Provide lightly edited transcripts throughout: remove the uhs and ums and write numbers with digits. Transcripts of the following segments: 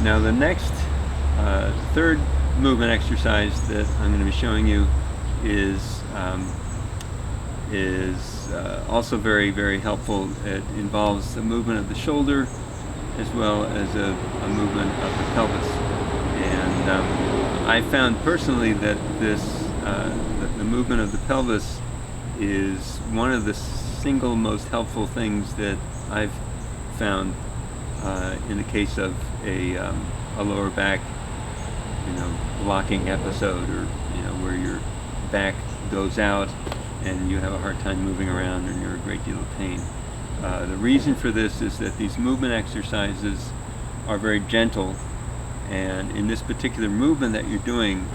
Now the next third movement exercise that I'm going to be showing you is also very, very helpful. It involves the movement of the shoulder as well as a movement of the pelvis. And I found personally that the movement of the pelvis is one of the single most helpful things that I've found in the case of a lower back, blocking episode, or where your back goes out and you have a hard time moving around and you're in a great deal of pain. The reason for this is that these movement exercises are very gentle, and in this particular movement that you're doing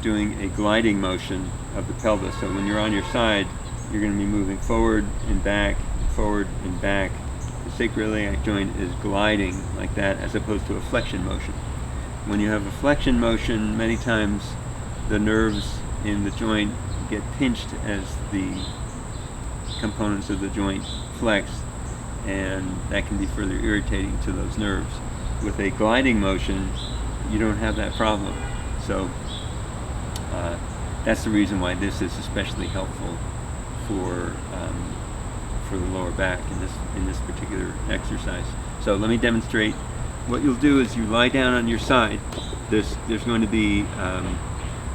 doing a gliding motion of the pelvis. So when you're on your side, you're going to be moving forward and back, forward and back. The sacroiliac joint is gliding like that, as opposed to a flexion motion. When you have a flexion motion, many times the nerves in the joint get pinched as the components of the joint flex, and that can be further irritating to those nerves. With a gliding motion, you don't have that problem. So that's the reason why this is especially helpful for the lower back in this particular exercise. So let me demonstrate. What you'll do is you lie down on your side. There's going to be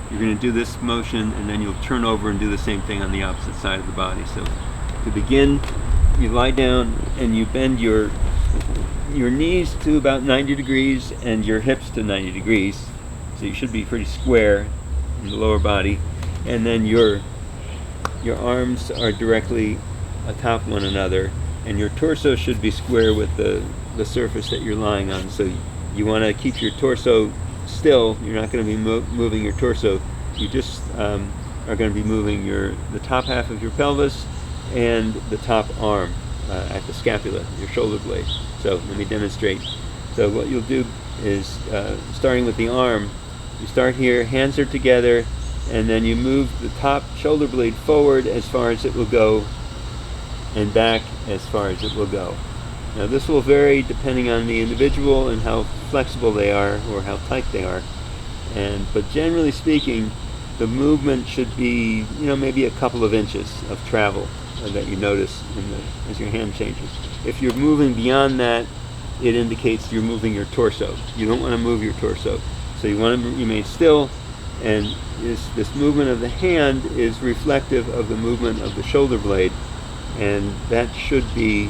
you're going to do this motion, and then you'll turn over and do the same thing on the opposite side of the body. So to begin, you lie down and you bend your knees to about 90 degrees and your hips to 90 degrees. So you should be pretty square in the lower body, and then your arms are directly atop one another, and your torso should be square with the surface that you're lying on. So you want to keep your torso still. You're not going to be moving your torso. You just are going to be moving the top half of your pelvis and the top arm at the scapula, your shoulder blade. So let me demonstrate. So what you'll do is, starting with the arm, you start here, hands are together, and then you move the top shoulder blade forward as far as it will go and back as far as it will go. Now this will vary depending on the individual and how flexible they are or how tight they are. But generally speaking, the movement should be, maybe a couple of inches of travel that you notice as your hand changes. If you're moving beyond that, it indicates you're moving your torso. You don't want to move your torso. So you want to remain still, and this movement of the hand is reflective of the movement of the shoulder blade, and that should be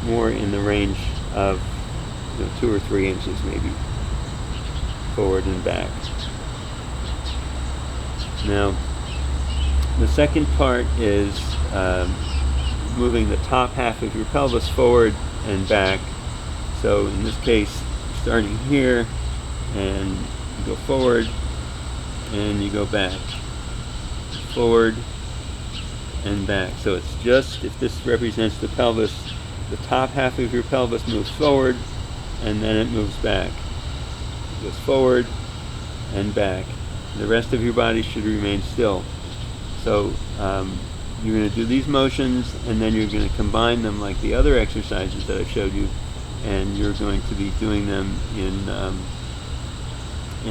more in the range of 2 or 3 inches maybe, forward and back. Now, the second part is moving the top half of your pelvis forward and back. So in this case, starting here, and you go forward and you go back, forward and back. So it's just, if this represents the pelvis, the top half of your pelvis moves forward and then it moves back. It goes forward and back. The rest of your body should remain still. So you're going to do these motions, and then you're going to combine them like the other exercises that I showed you, and you're going to be doing them in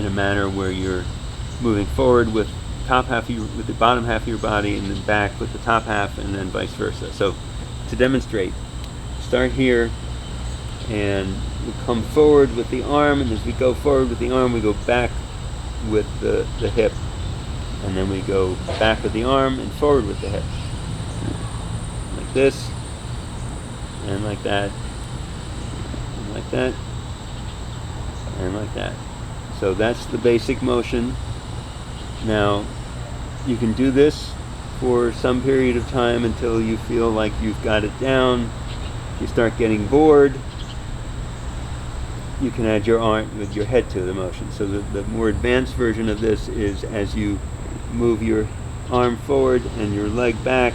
a manner where you're moving forward with with the bottom half of your body, and then back with the top half, and then vice versa. So to demonstrate, start here, and we come forward with the arm, and as we go forward with the arm, we go back with the hip, and then we go back with the arm and forward with the hip, like this, and like that, and like that, and like that. So that's the basic motion. Now you can do this for some period of time until you feel like you've got it down. If you start getting bored, you can add your arm with your head to the motion. So the more advanced version of this is, as you move your arm forward and your leg back,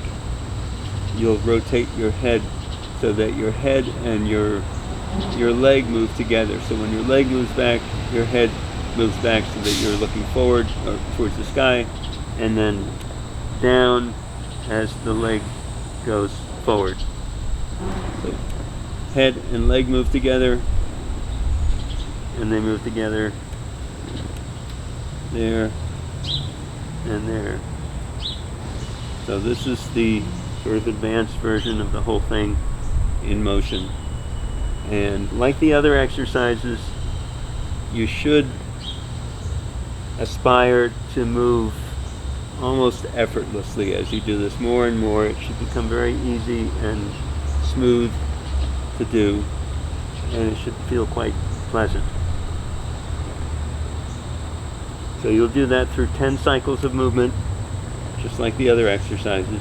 you'll rotate your head so that your head and your leg move together. So when your leg moves back, your head moves back so that you're looking forward or towards the sky, and then down as the leg goes forward. So head and leg move together, and they move together there and there. So this is the sort of advanced version of the whole thing in motion. And like the other exercises, you should aspire to move almost effortlessly as you do this more and more. It should become very easy and smooth to do, and it should feel quite pleasant. So you'll do that through 10 cycles of movement, just like the other exercises.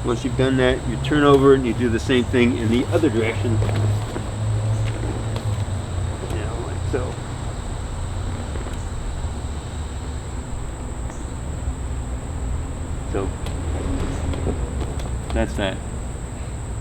Once you've done that, you turn over and you do the same thing in the other direction. Like so. So that's that.